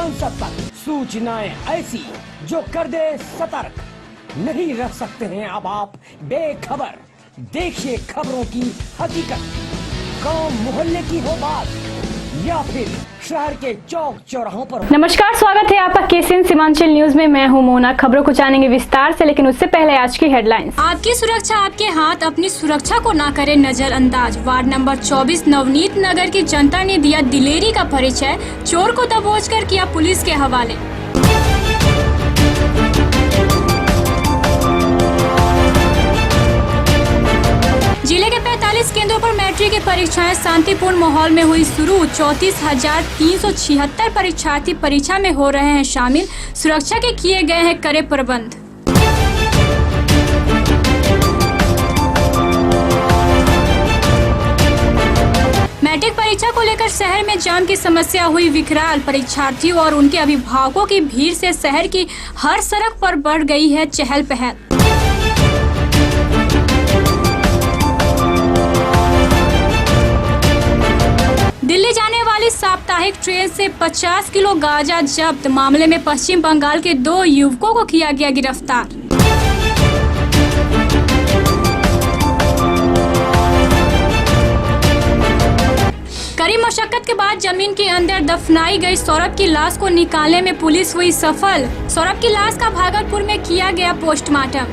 सांसद तक सूचनाएं ऐसी जो कर दे सतर्क। नहीं रह सकते हैं अब आप बेखबर। देखिए खबरों की हकीकत, गांव मोहल्ले की हो बात या फिर शहर के चौक चौराहों पर। नमस्कार, स्वागत है आपका केसीएन सीमांचल न्यूज में। मैं हूं मोना। खबरों को जानेंगे विस्तार से, लेकिन उससे पहले आज की हेडलाइंस। आपकी सुरक्षा आपके हाथ, अपनी सुरक्षा को ना करें नजरअंदाज। वार्ड नंबर 24 नवनीत नगर की जनता ने दिया दिलेरी का परिचय, चोर को दबोचकर किया पुलिस के हवाले। जिले के 45 केंद्रों पर मैट्रिक की परीक्षाएं शांतिपूर्ण माहौल में हुई शुरू। 34,376 परीक्षार्थी परीक्षा में हो रहे हैं शामिल। सुरक्षा के किए गए हैं कड़े प्रबंध। मैट्रिक परीक्षा को लेकर शहर में जाम की समस्या हुई विकराल। परीक्षार्थियों और उनके अभिभावकों की भीड़ से शहर की हर सड़क पर बढ़ गई है चहल पहल। दिल्ली जाने वाली साप्ताहिक ट्रेन से 50 किलो गांजा जब्त। मामले में पश्चिम बंगाल के 2 युवकों को किया गया गिरफ्तार। कड़ी मशक्कत के बाद जमीन के अंदर दफनाई गई सौरभ की लाश को निकालने में पुलिस हुई सफल। सौरभ की लाश का भागलपुर में किया गया पोस्टमार्टम।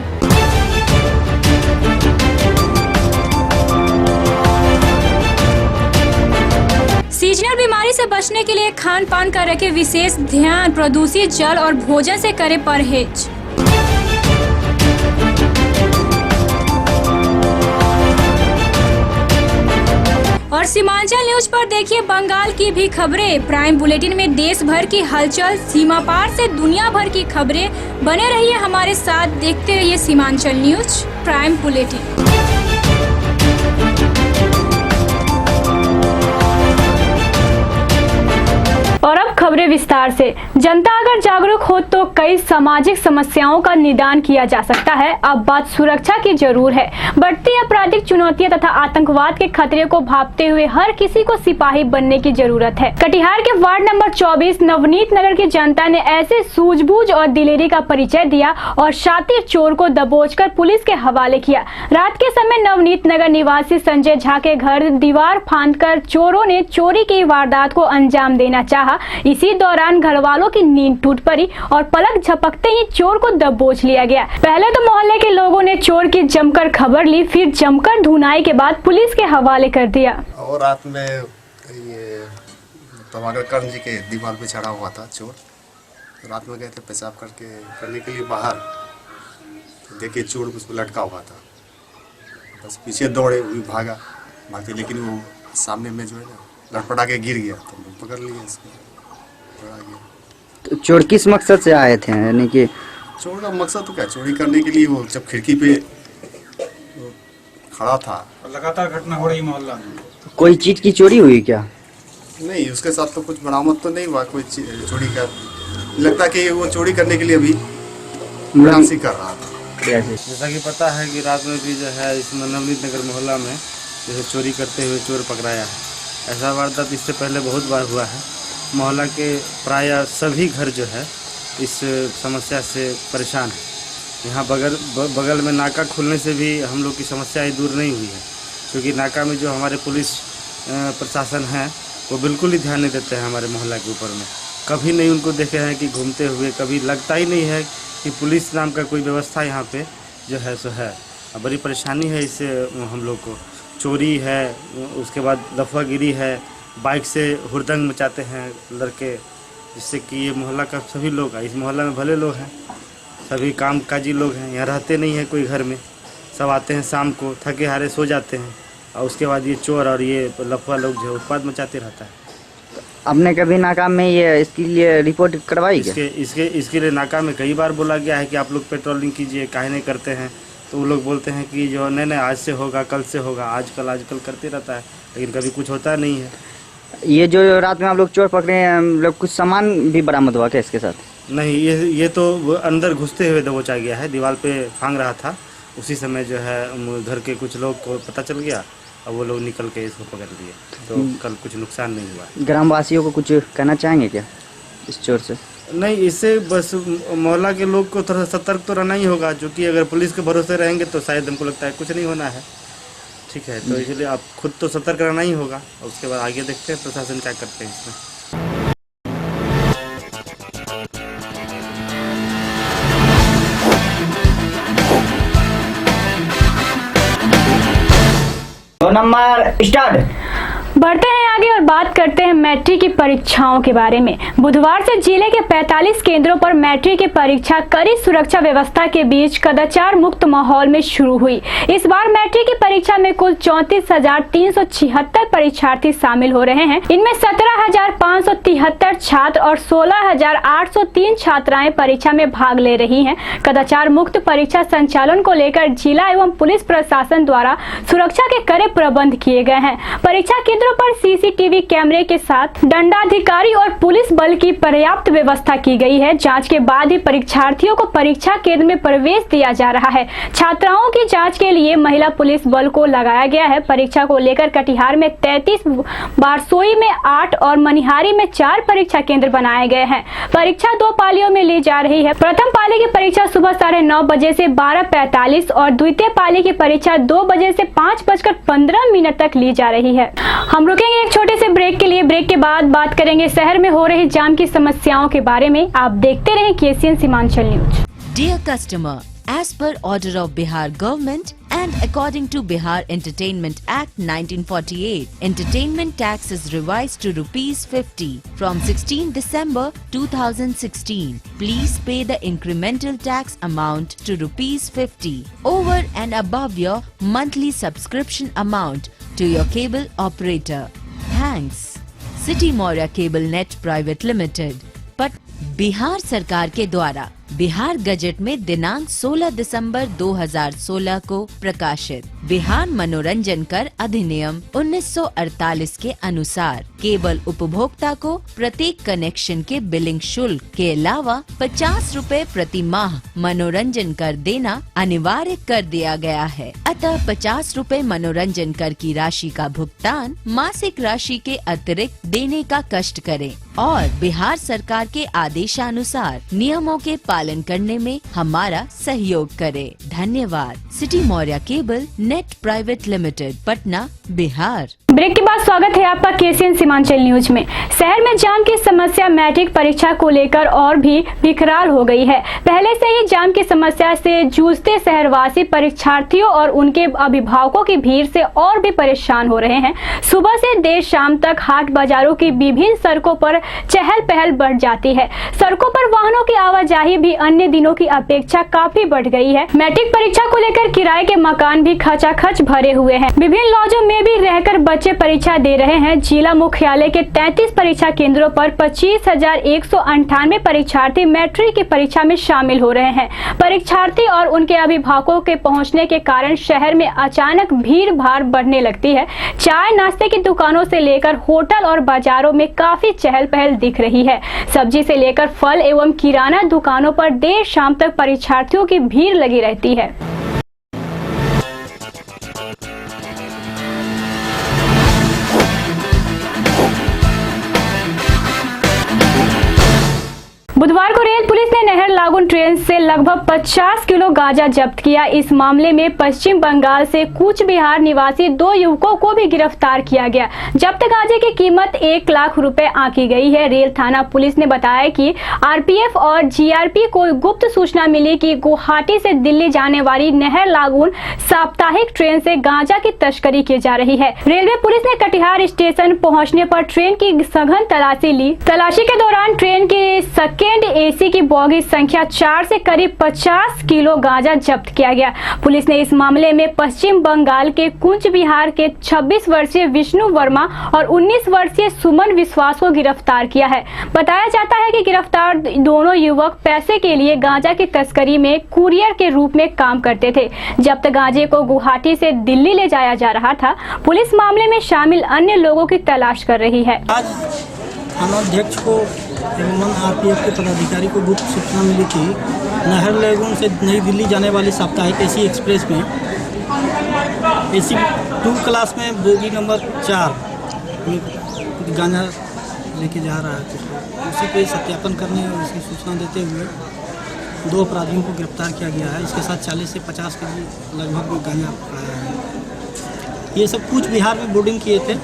सीजनल बीमारी से बचने के लिए खान पान का रखें विशेष ध्यान। प्रदूषित जल और भोजन से करें परहेज। और सीमांचल न्यूज पर देखिए बंगाल की भी खबरें। प्राइम बुलेटिन में देश भर की हलचल, सीमा पार से दुनिया भर की खबरें। बने रहिए हमारे साथ, देखते रहिए सीमांचल न्यूज प्राइम बुलेटिन। और अब खबरें विस्तार से। जनता अगर जागरूक हो तो कई सामाजिक समस्याओं का निदान किया जा सकता है। अब बात सुरक्षा की जरूर है। बढ़ती आपराधिक चुनौतियां तथा आतंकवाद के खतरे को भांपते हुए हर किसी को सिपाही बनने की जरूरत है। कटिहार के वार्ड नंबर 24 नवनीत नगर की जनता ने ऐसे सूझबूझ और दिलेरी का परिचय दिया और शातिर चोर को दबोचकर पुलिस के हवाले किया। रात के समय नवनीत नगर निवासी संजय झा के घर दीवार फांदकर चोरों ने चोरी की वारदात को अंजाम देना चाहा। इसी दौरान घर वालों की नींद टूट पड़ी और पलक झपकते ही चोर को दबोच लिया गया। पहले तो मोहल्ले के लोगों ने चोर की जमकर खबर ली, फिर जमकर धुनाई के बाद पुलिस के हवाले कर दिया। और रात में ये टमाटर कर्ण जी के दीवार पे चढ़ा हुआ था चोर। रात में गए थे पेशाब करने के लिए बाहर, देखिए चोर उस पर लटका हुआ था। बस पीछे दौड़े, भागे, लेकिन वो सामने में जो है ना लटपटा के गिर गया, तो पकड़ लिया इसको, पकड़ा गया। तो चोर किस मकसद से आए थे? यानी कि चोर का मकसद तो क्या, चोरी करने के लिए। वो जब खिड़की पे खड़ा था, लगातार घटना हो रही मोहल्ला में। कोई चीज की चोरी हुई क्या? नहीं, उसके साथ तो कुछ बरामद तो नहीं हुआ कोई चोरी का। लगता कि वो चोरी करने के लिए अभी प्रयास कर रहा था। जैसा कि पता है कि रात में भी जो है इस नवनीत नगर मोहल्ला में जैसे चोरी करते हुए चोर पकड़ाया है। ऐसा वारदात इससे पहले बहुत बार हुआ है। मोहल्ला के प्राय सभी घर जो है इस समस्या से परेशान है। यहाँ बगल में नाका खुलने से भी हम लोग की समस्याएं दूर नहीं हुई है, क्योंकि नाका में जो हमारे पुलिस प्रशासन है वो बिल्कुल ही ध्यान नहीं देते हैं हमारे मोहल्ला के ऊपर में। कभी नहीं उनको देखे हैं कि घूमते हुए, कभी लगता ही नहीं है कि पुलिस नाम का कोई व्यवस्था यहाँ पे जो है सो है। बड़ी परेशानी है इससे हम लोग को। चोरी है, उसके बाद लफागिरी है, बाइक से हुड़दंग मचाते हैं लड़के, जिससे कि ये मोहल्ला का सभी लोग, इस मोहल्ला में भले लोग हैं, सभी काम काजी लोग हैं, यहाँ रहते नहीं हैं कोई घर में। सब आते हैं शाम को, थके हारे सो जाते हैं, और उसके बाद ये चोर और ये लफा लोग जो उत्पाद मचाते रहता है। आपने कभी नाका में ये इसके लिए रिपोर्ट करवाई क्या? इसके लिए नाका में कई बार बोला गया है कि आप लोग पेट्रोलिंग कीजिए, काहे नहीं करते हैं। तो वो लोग बोलते हैं कि जो नहीं आज से होगा, कल से होगा, आजकल करते रहता है, लेकिन कभी कुछ होता नहीं है। ये जो रात में आप लोग चोर पकड़े हैं, लोग कुछ सामान भी बरामद हुआ क्या इसके साथ? नहीं, ये तो अंदर घुसते हुए दबोचा गया है। दीवार पे फांग रहा था, उसी समय जो है घर के कुछ लोग को पता चल गया और वो लोग निकल के इसको पकड़ लिए, तो कल कुछ नुकसान नहीं हुआ। ग्रामवासियों को कुछ कहना चाहेंगे क्या? इस चोर से? नहीं, इससे बस मोहल्ला के लोग को थोड़ा सतर्क तो रहना ही होगा, जो कि अगर पुलिस के भरोसे रहेंगे तो शायद हमको लगता है कुछ नहीं होना है। ठीक है, तो इसलिए आप खुद तो सतर्क रहना ही होगा, और उसके बाद आगे देखते हैं प्रशासन क्या करते हैं इसमें। Number start. बढ़ते हैं आगे और बात करते हैं मैट्रिक की परीक्षाओं के बारे में। बुधवार से जिले के 45 केंद्रों पर मैट्रिक की परीक्षा कड़ी सुरक्षा व्यवस्था के बीच कदाचार मुक्त माहौल में शुरू हुई। इस बार मैट्रिक की परीक्षा में कुल 34,376 परीक्षार्थी शामिल हो रहे हैं। इनमें 17,573 छात्र और 16,803 छात्राएं परीक्षा में भाग ले रही हैं। कदाचार मुक्त परीक्षा संचालन को लेकर जिला एवं पुलिस प्रशासन द्वारा सुरक्षा के कड़े प्रबंध किए गए हैं। परीक्षा केंद्रों पर सीसीटीवी कैमरे के साथ दंडाधिकारी और पुलिस बल की पर्याप्त व्यवस्था की गई है। जांच के बाद ही परीक्षार्थियों को परीक्षा केंद्र में प्रवेश दिया जा रहा है। छात्राओं की जांच के लिए महिला पुलिस बल को लगाया गया है। परीक्षा को लेकर कटिहार में 33, बारसोई में 8 और मनिहारी में 4 परीक्षा केंद्र बनाए गए हैं। परीक्षा 2 पालियों में ली जा रही है। प्रथम पाली की परीक्षा सुबह 9:30 बजे से 12:45 और द्वितीय पाली की परीक्षा 2 बजे से 5:15 तक ली जा रही है। हम रुकेंगे एक छोटे से ब्रेक के लिए। ब्रेक के बाद बात करेंगे शहर में हो रही जाम की समस्याओं के बारे में। आप देखते रहें KCN Seemanchal news. Dear customer, as per order of Bihar government and according to Bihar Entertainment Act 1948, entertainment tax is revised to ₹50 from 16 December 2016. Please pay the incremental tax amount to ₹50 over and above your monthly subscription amount to your cable operator. Thanks. City Moria Cable Net Private Limited. but Bihar सरकार के द्वारा Bihar gazette में दिनांक 16 दिसंबर 2016 को प्रकाशित बिहार मनोरंजन कर अधिनियम 1948 के अनुसार केबल उपभोक्ता को प्रत्येक कनेक्शन के बिलिंग शुल्क के अलावा 50 रुपए प्रति माह मनोरंजन कर देना अनिवार्य कर दिया गया है। अतः 50 रुपए मनोरंजन कर की राशि का भुगतान मासिक राशि के अतिरिक्त देने का कष्ट करें और बिहार सरकार के आदेशानुसार नियमों के पालन करने में हमारा सहयोग करें। धन्यवाद। City Maurya cable net private limited, Patna, Bihar. Break के बाद स्वागत है आपका KCN सीमांचल न्यूज में। शहर में जाम की समस्या मैट्रिक परीक्षा को लेकर और भी विकराल हो गई है। पहले से ही जाम की समस्या से जूझते शहरवासी परीक्षार्थियों और उनके अभिभावकों की भीड़ से और भी परेशान हो रहे हैं। सुबह से देर शाम तक हाट बाजारों की विभिन्न सड़कों पर चहल पहल बढ़ जाती है। सड़कों पर वाहनों की आवाजाही भी अन्य दिनों की अपेक्षा काफी बढ़ गई है। मैट्रिक परीक्षा को लेकर किराए के मकान भी खचाखच भरे हुए हैं। विभिन्न लॉजों में भी रहकर बच्चे परीक्षा दे रहे हैं। जिला मुख्यालय के 33 परीक्षा केंद्रों पर 25,198 परीक्षार्थी मैट्रिक की परीक्षा में शामिल हो रहे हैं। परीक्षार्थी और उनके अभिभावकों के पहुंचने के कारण शहर में अचानक भीड़ भाड़ बढ़ने लगती है। चाय नाश्ते की दुकानों से लेकर होटल और बाजारों में काफी चहल पहल दिख रही है। सब्जी से लेकर फल एवं किराना दुकानों पर देर शाम तक परीक्षार्थियों की भीड़ लगी रहती है। बुधवार को रेल पुलिस ने नहर लागून ट्रेन से लगभग 50 किलो गांजा जब्त किया। इस मामले में पश्चिम बंगाल से कूच बिहार निवासी 2 युवकों को भी गिरफ्तार किया गया। जब्त गांजे की कीमत 1 लाख रुपए आंकी गई है। रेल थाना पुलिस ने बताया कि RPF और GRP को गुप्त सूचना मिली कि गुवाहाटी से दिल्ली जाने वाली नहर लागून साप्ताहिक ट्रेन से गांजा की तस्करी की जा रही है। रेलवे पुलिस ने कटिहार स्टेशन पहुँचने पर ट्रेन की सघन तलाशी ली। तलाशी के दौरान ट्रेन की सेकेंड AC की बोगी संख्या 4 से करीब 50 किलो गांजा जब्त किया गया। पुलिस ने इस मामले में पश्चिम बंगाल के कूच बिहार के 26 वर्षीय विष्णु वर्मा और 19 वर्षीय सुमन विश्वास को गिरफ्तार किया है। बताया जाता है कि गिरफ्तार दोनों युवक पैसे के लिए गांजा की तस्करी में कुरियर के रूप में काम करते थे। जब्त गांजे को गुवाहाटी से दिल्ली ले जाया जा रहा था। पुलिस मामले में शामिल अन्य लोगों की तलाश कर रही है। थानाध्यक्ष को एवं RPF के पदाधिकारी को गुप्त सूचना मिली थी नहर लागून से नई दिल्ली जाने वाली साप्ताहिक AC एक्सप्रेस में AC 2 क्लास में बोगी नंबर 4 गांजा लेके जा रहा है कुछ लोग, उसी पे सत्यापन करने और इसकी सूचना देते हुए 2 अपराधियों को गिरफ्तार किया गया है। इसके साथ 40 से 50 केजी लगभग गांजा पकड़ाया है। ये सब कूच बिहार में बोर्डिंग किए थे।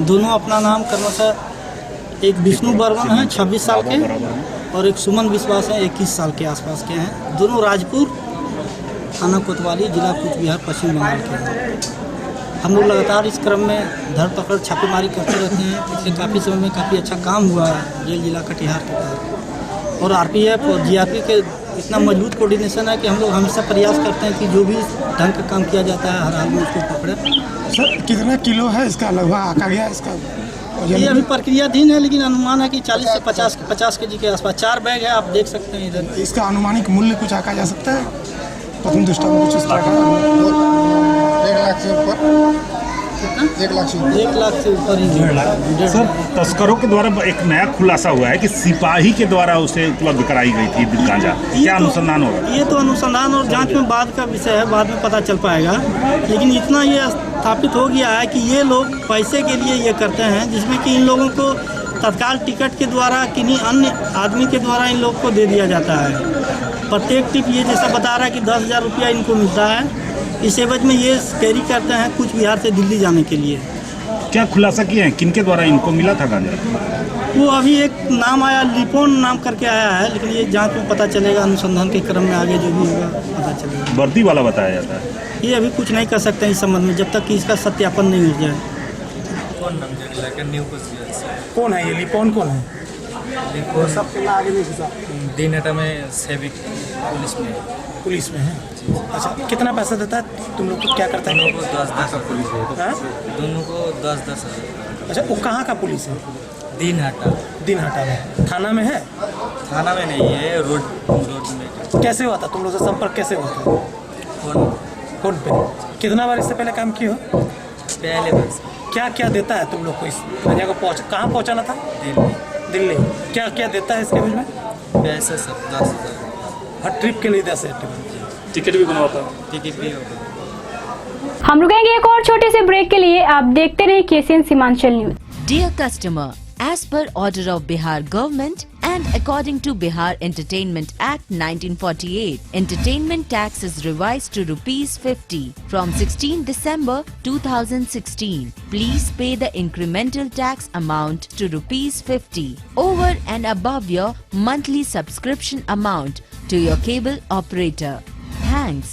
दोनों अपना नाम क्रमशः एक विष्णु बर्मन है 26 साल के और एक सुमन विश्वास है 21 साल के आसपास के हैं। दोनों राजपुर थाना कोतवाली जिला कूच बिहार पश्चिम बंगाल के हैं। हम लोग लगातार इस क्रम में धरपकड़ छापेमारी करते रहते हैं। पिछले काफ़ी समय में काफ़ी अच्छा काम हुआ है जेल जिला कटिहार के तहत, और आरपीएफ और जीआरपी के इतना मजबूत कोऑर्डिनेशन है कि हम लोग हमेशा प्रयास करते हैं कि जो भी ढंग का काम किया जाता है हर हाल में उसको पकड़े। सर कितना किलो है इसका लगभग आका गया इसका? ये अभी प्रक्रियाधीन है, लेकिन अनुमान है कि 40 से 50 केजी के आसपास। 4 बैग है, आप देख सकते हैं इधर। इसका अनुमानिक मूल्य कुछ आका जा सकता है? प्रथम दृष्टया में कुछ इस तरह का 1 लाख से ऊपर, 1 लाख से ऊपर ही। सर तस्करों के द्वारा एक नया खुलासा हुआ है कि सिपाही के द्वारा उसे उपलब्ध कराई गई थी गांजा। क्या अनुसंधान होगा? ये तो अनुसंधान और जांच में बाद का विषय है, बाद में पता चल पाएगा। लेकिन इतना ये स्थापित हो गया है कि ये लोग पैसे के लिए ये करते हैं, जिसमें कि इन लोगों को तत्काल टिकट के द्वारा किन्हीं अन्य आदमी के द्वारा इन लोगों को दे दिया जाता है। प्रत्येक टिप ये जैसा बता रहा है कि 10,000 रुपया इनको मिलता है। इस एवज में ये कैरी करते हैं कूच बिहार से दिल्ली जाने के लिए। क्या खुलासा किए हैं किनके द्वारा इनको मिला था गांजा? वो अभी एक नाम आया, लिपोन नाम करके आया है, लेकिन ये जांच में पता चलेगा। अनुसंधान के क्रम में आगे जो भी होगा पता चलेगा। वर्दी वाला बताया जाता है। ये अभी कुछ नहीं कर सकते इस संबंध में जब तक कि इसका सत्यापन नहीं हो जाए। कौन है ये लिपोन? कौन है? दिनहटा में सेविक पुलिस में है। अच्छा, कितना पैसा देता है तुम लोग को? क्या करता है? दोनों को 10-10 का पुलिस है। दोनों को 10-10 है। अच्छा, वो कहाँ का पुलिस है? दिनहटा में। थाना में है? थाना में नहीं है, रोड में। कैसे हुआ था तुम लोग से संपर्क? कैसे हुआ था? फोन पे। कितना बार इससे पहले काम किए हो? पहले बार। क्या क्या देता है तुम लोग को इस गांजा को? कहाँ पहुँचाना था? दिल्ली। क्या क्या देता है इसके बीच में? पैसे सब 10,000। हर ट्रिप के लिए 10,000। टिकट भी बनवाता है। टिकट भी होगा। हम रुकेंगे एक और छोटे से ब्रेक के लिए। आप देखते रहिए KCN Seemanchal news. Dear customer, as per order of Bihar government and according to Bihar Entertainment Act 1948, entertainment tax is revised to ₹50 from 16 December 2016. Please pay the incremental tax amount to ₹50 over and above your monthly subscription amount to your cable operator. Thanks.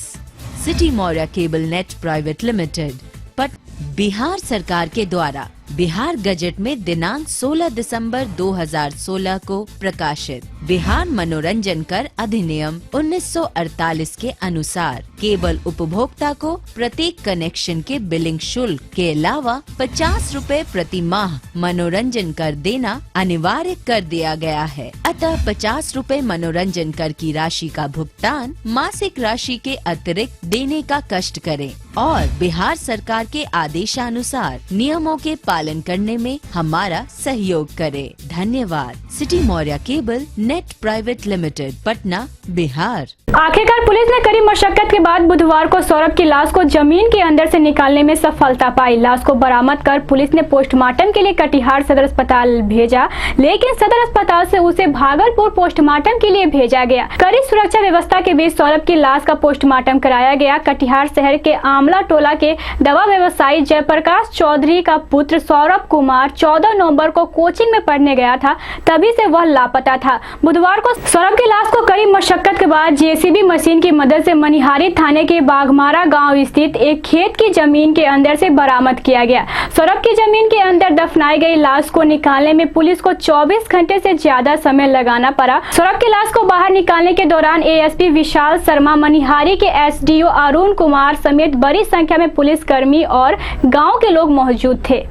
City Moria Cable Net Private Limited. But Bihar सरकार के द्वारा Bihar gazette में दिनांक 16 दिसंबर 2016 को प्रकाशित बिहार मनोरंजन कर अधिनियम 1948 के अनुसार केबल उपभोक्ता को प्रत्येक कनेक्शन के बिलिंग शुल्क के अलावा 50 रुपए प्रति माह मनोरंजन कर देना अनिवार्य कर दिया गया है। अतः 50 रुपए मनोरंजन कर की राशि का भुगतान मासिक राशि के अतिरिक्त देने का कष्ट करें और बिहार सरकार के आदेशानुसार नियमों के पालन करने में हमारा सहयोग करें। धन्यवाद। City Maurya cable net private limited, Patna, Bihar. आखिरकार पुलिस ने कड़ी मशक्कत के बाद बुधवार को सौरभ की लाश को जमीन के अंदर से निकालने में सफलता पाई। लाश को बरामद कर पुलिस ने पोस्टमार्टम के लिए कटिहार सदर अस्पताल भेजा, लेकिन सदर अस्पताल से उसे भागलपुर पोस्टमार्टम के लिए भेजा गया। कड़ी सुरक्षा व्यवस्था के बीच सौरभ की लाश का पोस्टमार्टम कराया गया। कटिहार शहर के आमला टोला के दवा व्यवसायी जयप्रकाश चौधरी का पुत्र सौरभ कुमार 14 नवंबर को कोचिंग में पढ़ने गया था, तभी से वह लापता था। बुधवार को सौरभ की लाश को कड़ी मशक्कत के बाद जेसीबी मशीन की मदद से मनिहारी थाने के बाघमारा गांव स्थित एक खेत की जमीन के अंदर से बरामद किया गया। सौरभ की जमीन के अंदर दफनाई गई लाश को निकालने में पुलिस को 24 घंटे से ज्यादा समय लगाना पड़ा। सौरभ की लाश को बाहर निकालने के दौरान एएसपी विशाल शर्मा, मनिहारी के एसडीओ अरुण कुमार समेत बड़ी संख्या में पुलिस कर्मी और गाँव के लोग मौजूद थे।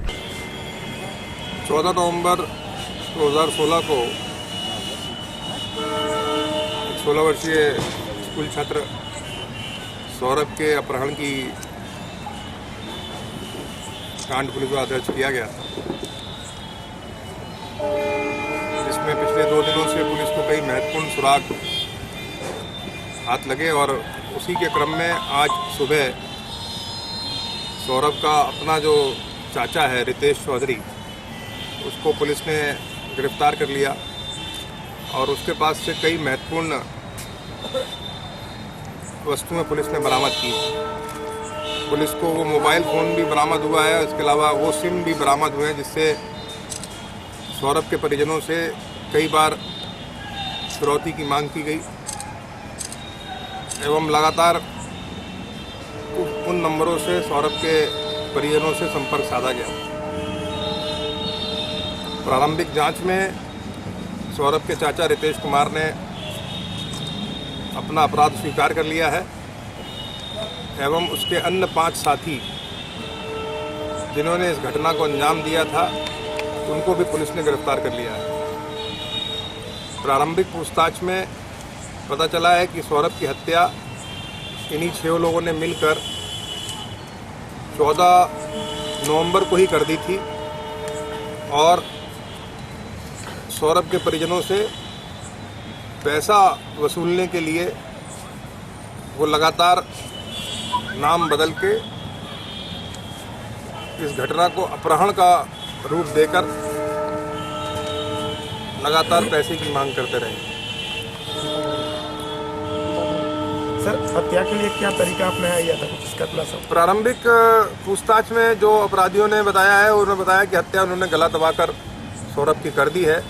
14 नवंबर 2016 को 16 वर्षीय स्कूल छात्र सौरभ के अपहरण की कांड पुलिस द्वारा दर्ज किया गया था, जिसमें पिछले 2 दिनों से पुलिस को कई महत्वपूर्ण सुराग हाथ लगे और उसी के क्रम में आज सुबह सौरभ का अपना जो चाचा है रितेश चौधरी, उसको पुलिस ने गिरफ्तार कर लिया और उसके पास से कई महत्वपूर्ण वस्तुएं पुलिस ने बरामद की। पुलिस को वो मोबाइल फ़ोन भी बरामद हुआ है, इसके अलावा वो सिम भी बरामद हुए हैं जिससे सौरभ के परिजनों से कई बार फिरौती की मांग की गई एवं लगातार उन नंबरों से सौरभ के परिजनों से संपर्क साधा गया। प्रारंभिक जांच में सौरभ के चाचा रितेश कुमार ने अपना अपराध स्वीकार कर लिया है एवं उसके अन्य 5 साथी जिन्होंने इस घटना को अंजाम दिया था उनको भी पुलिस ने गिरफ्तार कर लिया है। प्रारंभिक पूछताछ में पता चला है कि सौरभ की हत्या इन्हीं 6 लोगों ने मिलकर 14 नवंबर को ही कर दी थी और सौरभ के परिजनों से पैसा वसूलने के लिए वो लगातार नाम बदल के इस घटना को अपहरण का रूप देकर लगातार पैसे की मांग करते रहे। सर, हत्या के लिए क्या तरीका अपनाया गया था, कुछ इसका खुलासा? प्रारंभिक पूछताछ में जो अपराधियों ने बताया है उन्होंने बताया कि हत्या उन्होंने गला दबाकर सौरभ की कर दी है।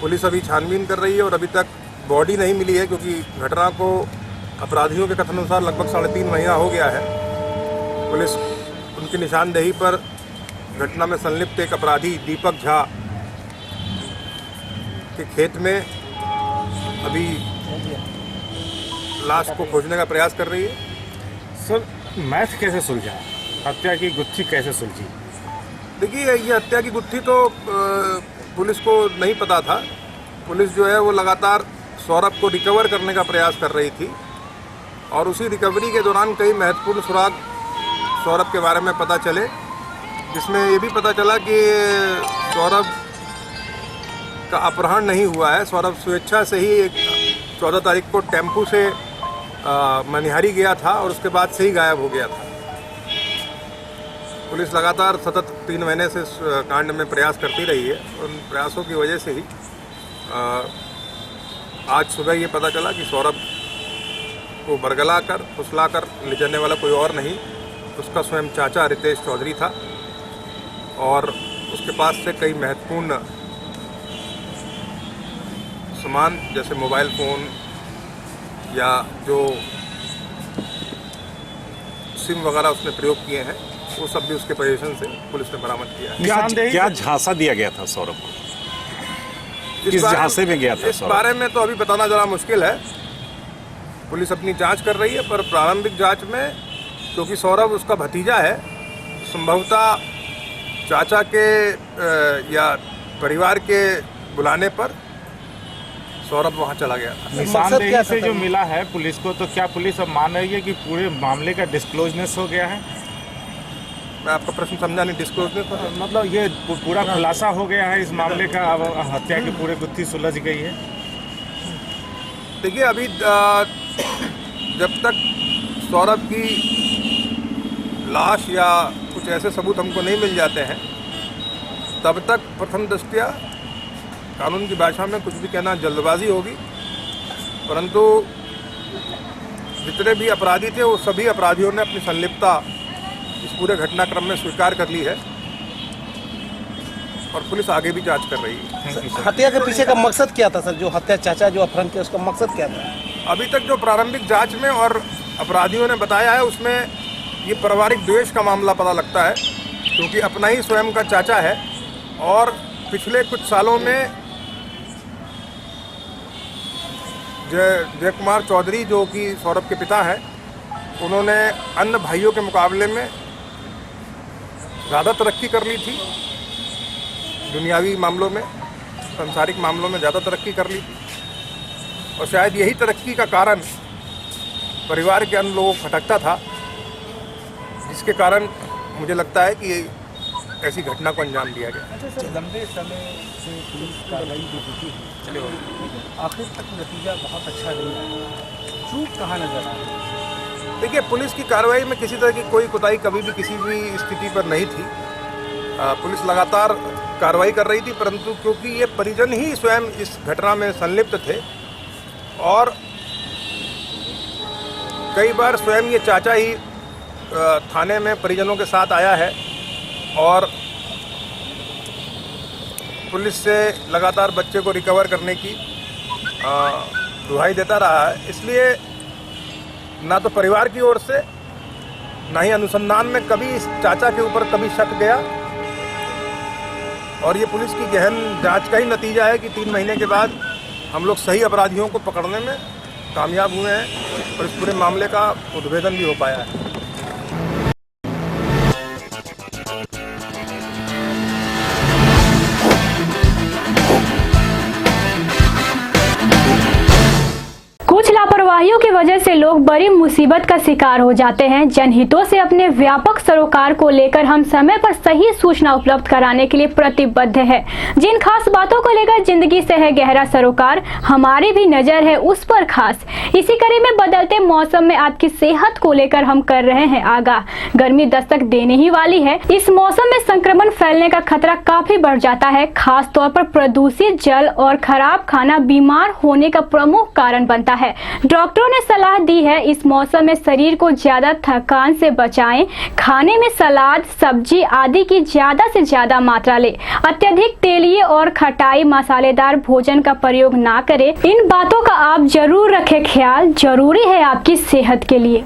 पुलिस अभी छानबीन कर रही है और अभी तक बॉडी नहीं मिली है क्योंकि घटना को अपराधियों के कथन अनुसार लगभग 3.5 महीना हो गया है। पुलिस उनकी निशानदेही पर घटना में संलिप्त एक अपराधी दीपक झा के खेत में अभी लाश को खोजने का प्रयास कर रही है। सर, मैथ कैसे सुलझा, हत्या की गुत्थी कैसे सुलझी? देखिए, ये हत्या की गुत्थी तो पुलिस को नहीं पता था। पुलिस जो है वो लगातार सौरभ को रिकवर करने का प्रयास कर रही थी और उसी रिकवरी के दौरान कई महत्वपूर्ण सुराग सौरभ के बारे में पता चले, जिसमें ये भी पता चला कि सौरभ का अपहरण नहीं हुआ है। सौरभ स्वेच्छा से ही 14 तारीख को टेम्पू से मनिहारी गया था और उसके बाद से ही गायब हो गया था। पुलिस लगातार सतत 3 महीने से इस कांड में प्रयास करती रही है। उन प्रयासों की वजह से ही आज सुबह ये पता चला कि सौरभ को बरगला कर फुसला कर ले जाने वाला कोई और नहीं, उसका स्वयं चाचा रितेश चौधरी था और उसके पास से कई महत्वपूर्ण सामान जैसे मोबाइल फ़ोन या जो सिम वगैरह उसने प्रयोग किए हैं वो सब भी उसके पोजीशन से पुलिस ने बरामद किया है। क्या झांसा दिया गया था सौरभ को, किस झांसे में गया था? इस बारे में तो अभी बताना जरा मुश्किल है। पुलिस अपनी जांच कर रही है, पर प्रारंभिक जांच में क्योंकि सौरभ उसका भतीजा है, संभवतः चाचा के या परिवार के बुलाने पर सौरभ वहां चला गया था। निशानदेही से जो मिला है पुलिस को, तो क्या पुलिस अब मान रही है कि पूरे मामले का डिस्क्लोजनेस हो गया है? मैं आपका प्रश्न समझा नहीं। डिस्क्लोजनेस मतलब ये पूरा खुलासा हो गया है इस मामले का, अब हत्या की पूरी गुत्थी सुलझ गई है? देखिए, अभी जब तक सौरभ की लाश या कुछ ऐसे सबूत हमको नहीं मिल जाते हैं तब तक प्रथम दृष्टया कानून की भाषा में कुछ भी कहना जल्दबाजी होगी। परंतु जितने भी अपराधी थे वो सभी अपराधियों ने अपनी संलिप्तता इस पूरे घटनाक्रम में स्वीकार कर ली है और पुलिस आगे भी जांच कर रही है। हत्या के पीछे का मकसद क्या था सर? जो हत्या चाचा जो अपहरण किया उसका मकसद क्या था? अभी तक जो प्रारंभिक जांच में और अपराधियों ने बताया है उसमें ये पारिवारिक द्वेष का मामला पता लगता है, क्योंकि अपना ही स्वयं का चाचा है और पिछले कुछ सालों में जय कुमार चौधरी जो कि सौरभ के पिता हैं, उन्होंने अन्य भाइयों के मुकाबले में ज़्यादा तरक्की कर ली थी। दुनियावी मामलों में, सांसारिक मामलों में ज़्यादा तरक्की कर ली थी और शायद यही तरक्की का कारण परिवार के अन्य लोगों को खटकता था, जिसके कारण मुझे लगता है कि ऐसी घटना को अंजाम दिया गया। लंबे समय से पुलिस कार्रवाई जो होती है आखिर तक नतीजा बहुत अच्छा नहीं आया, चूक कहाँ नजर आ रही है? देखिए, पुलिस की कार्रवाई में किसी तरह की कोई कोताही कभी भी किसी भी स्थिति पर नहीं थी। पुलिस लगातार कार्रवाई कर रही थी, परंतु क्योंकि ये परिजन ही स्वयं इस घटना में संलिप्त थे और कई बार स्वयं ये चाचा ही थाने में परिजनों के साथ आया है और पुलिस से लगातार बच्चे को रिकवर करने की दुहाई देता रहा है। इसलिए ना तो परिवार की ओर से ना ही अनुसंधान में कभी इस चाचा के ऊपर कभी शक गया और ये पुलिस की गहन जांच का ही नतीजा है कि 3 महीने के बाद हम लोग सही अपराधियों को पकड़ने में कामयाब हुए हैं और इस पूरे मामले का उद्भेदन भी हो पाया है। कुछ लापरवाहियों की वजह से लोग बड़ी मुसीबत का शिकार हो जाते हैं। जनहितों से अपने व्यापक सरोकार को लेकर हम समय पर सही सूचना उपलब्ध कराने के लिए प्रतिबद्ध है। जिन खास बातों को लेकर जिंदगी से है गहरा सरोकार, हमारी भी नजर है उस पर खास। इसी कड़ी में बदलते मौसम में आपकी सेहत को लेकर हम कर रहे हैं आगाह। गर्मी दस्तक देने ही वाली है। इस मौसम में संक्रमण फैलने का खतरा काफी बढ़ जाता है। खास तौर पर प्रदूषित जल और खराब खाना बीमार होने का प्रमुख कारण बनता है। डॉक्टरों ने सलाह दी है इस मौसम में शरीर को ज्यादा थकान से बचाएं। खाने में सलाद, सब्जी आदि की ज्यादा से ज्यादा मात्रा ले। अत्यधिक तेलीय और खटाई मसालेदार भोजन का प्रयोग ना करें। इन बातों का आप जरूर रखें ख्याल, जरूरी है आपकी सेहत के लिए।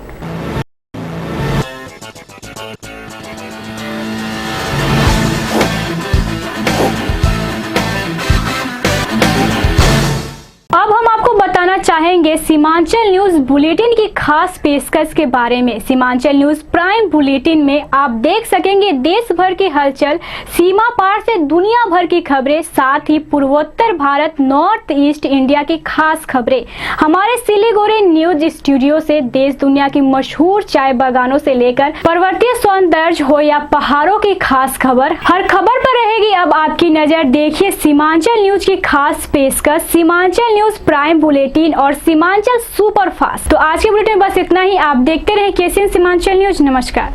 अब हम आपको बताना चाहेंगे सीमांचल न्यूज बुलेटिन की खास पेशकश के बारे में। सीमांचल न्यूज प्राइम बुलेटिन में आप देख सकेंगे देश भर की हलचल, सीमा पार से दुनिया भर की खबरें, साथ ही पूर्वोत्तर भारत, नॉर्थ ईस्ट इंडिया की खास खबरें। हमारे सिलीगुड़ी न्यूज स्टूडियो से देश दुनिया की मशहूर चाय बागानों से लेकर पर्वतीय सौंदर्य हो या पहाड़ों की खास खबर, हर खबर पर रहेगी अब आपकी नजर। देखिए सीमांचल न्यूज की खास पेशकश, सीमांचल न्यूज प्राइम बुलेटिन और सीमांचल सुपर फास्ट। तो आज के बुलेटिन में बस इतना ही। आप देखते रहे केसीएन सीमांचल न्यूज। नमस्कार।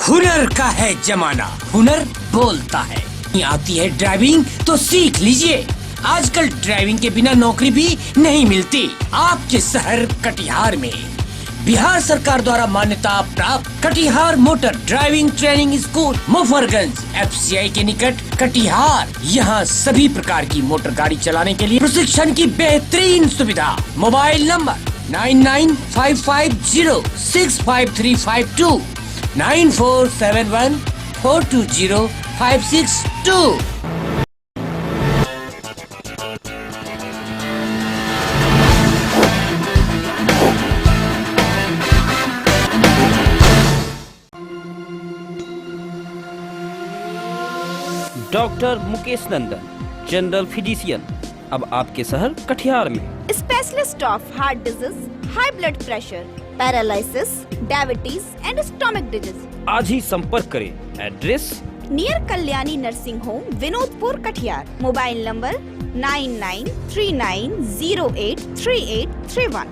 हुनर का है जमाना, हुनर बोलता है। आती है ड्राइविंग तो सीख लीजिए। आजकल ड्राइविंग के बिना नौकरी भी नहीं मिलती। आपके शहर कटिहार में बिहार सरकार द्वारा मान्यता प्राप्त Katihar motor driving training school, Mufarganj FCI के निकट कटिहार। यहाँ सभी प्रकार की मोटर गाड़ी चलाने के लिए प्रशिक्षण की बेहतरीन सुविधा। Mobile number 9955065352, 9471420562। डॉक्टर मुकेश नंदन, जनरल फिजिशियन, अब आपके शहर कटिहार में। Specialist of heart disease, high blood pressure, paralysis, diabetes and stomach disease. आज ही संपर्क करें। Address near Kalyani nursing home, Vinodpur, Katihar. Mobile number 9939083831।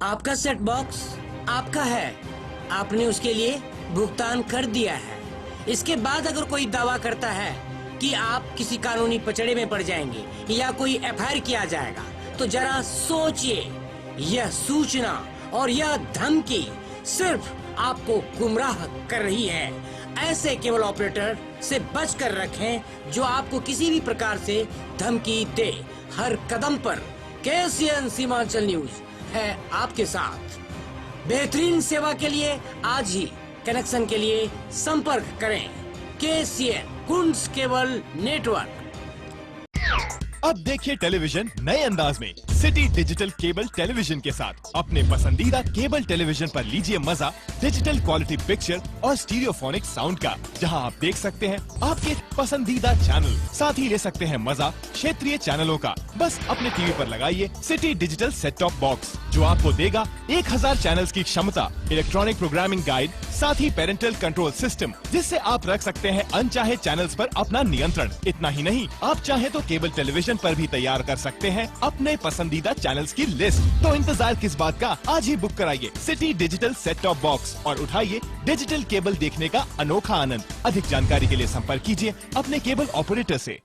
आपका सेट बॉक्स आपका है, आपने उसके लिए भुगतान कर दिया है। इसके बाद अगर कोई दावा करता है कि आप किसी कानूनी पचड़े में पड़ जाएंगे या कोई FIR किया जाएगा, तो जरा सोचिए। यह सूचना और यह धमकी सिर्फ आपको गुमराह कर रही है। ऐसे केबल ऑपरेटर से बचकर रखें जो आपको किसी भी प्रकार से धमकी दे। हर कदम पर केसीएन सीमांचल न्यूज है आपके साथ। बेहतरीन सेवा के लिए आज ही कनेक्शन के लिए संपर्क करें केसीएन कुंज केबल नेटवर्क। अब देखिए टेलीविजन नए अंदाज में। सिटी डिजिटल केबल टेलीविजन के साथ अपने पसंदीदा केबल टेलीविजन पर लीजिए मजा डिजिटल क्वालिटी पिक्चर और स्टीरियोफोनिक साउंड का, जहां आप देख सकते हैं आपके पसंदीदा चैनल, साथ ही ले सकते हैं मजा क्षेत्रीय चैनलों का। बस अपने टीवी पर लगाइए city digital set top box, जो आपको देगा 1000 चैनल्स की क्षमता, इलेक्ट्रॉनिक प्रोग्रामिंग गाइड, साथ ही पेरेंटल कंट्रोल सिस्टम, जिससे आप रख सकते हैं अनचाहे चैनल्स पर अपना नियंत्रण। इतना ही नहीं, आप चाहे तो केबल टेलीविजन पर भी तैयार कर सकते हैं अपने पसंदीदा चैनल्स की लिस्ट। तो इंतजार किस बात का, आज ही बुक कराइए city digital set top box और उठाइए डिजिटल केबल देखने का अनोखा आनंद। अधिक जानकारी के लिए संपर्क कीजिए अपने केबल ऑपरेटर से।